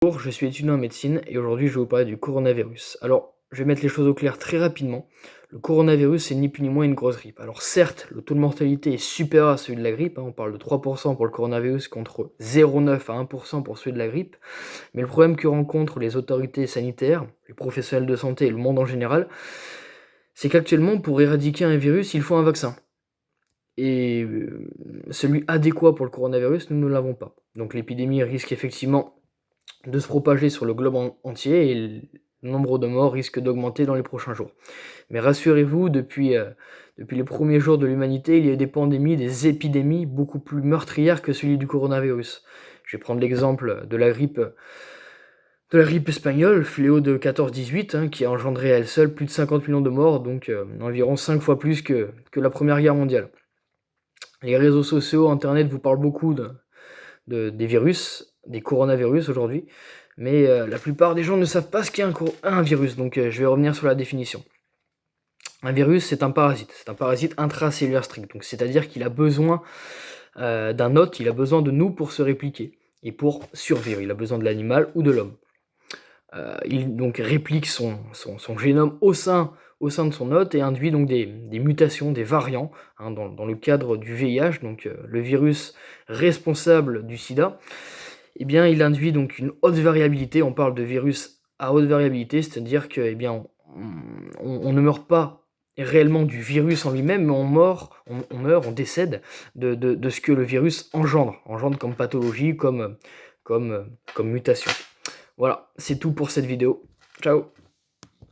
Bonjour, je suis étudiant en médecine et aujourd'hui je vais vous parler du coronavirus. Alors, je vais mettre les choses au clair très rapidement. Le coronavirus, c'est ni plus ni moins une grosse grippe. Alors certes, le taux de mortalité est supérieur à celui de la grippe, on parle de 3% pour le coronavirus contre 0,9 à 1% pour celui de la grippe, mais le problème que rencontrent les autorités sanitaires, les professionnels de santé et le monde en général, c'est qu'actuellement, pour éradiquer un virus, il faut un vaccin. Et celui adéquat pour le coronavirus, nous ne l'avons pas. Donc l'épidémie risque effectivement de se propager sur le globe entier et le nombre de morts risque d'augmenter dans les prochains jours. Mais rassurez-vous, depuis les premiers jours de l'humanité, il y a eu des pandémies, des épidémies beaucoup plus meurtrières que celui du coronavirus. Je vais prendre l'exemple de la grippe espagnole, fléau de 14-18, qui a engendré à elle seule plus de 50 millions de morts, donc environ 5 fois plus que la Première Guerre mondiale. Les réseaux sociaux, internet vous parlent beaucoup des virus, des coronavirus aujourd'hui, mais la plupart des gens ne savent pas ce qu'est un virus, donc je vais revenir sur la définition. Un virus, c'est un parasite intracellulaire strict, donc c'est-à-dire qu'il a besoin d'un hôte, il a besoin de nous pour se répliquer et pour survivre, il a besoin de l'animal ou de l'homme. Il donc réplique son génome au sein de son hôte et induit donc des mutations, des variants, dans le cadre du VIH, donc le virus responsable du sida. Eh bien, il induit donc une haute variabilité. On parle de virus à haute variabilité, c'est-à-dire que, eh bien, on ne meurt pas réellement du virus en lui-même, mais on meurt, on décède de ce que le virus engendre comme pathologie, comme mutation. Voilà, c'est tout pour cette vidéo. Ciao!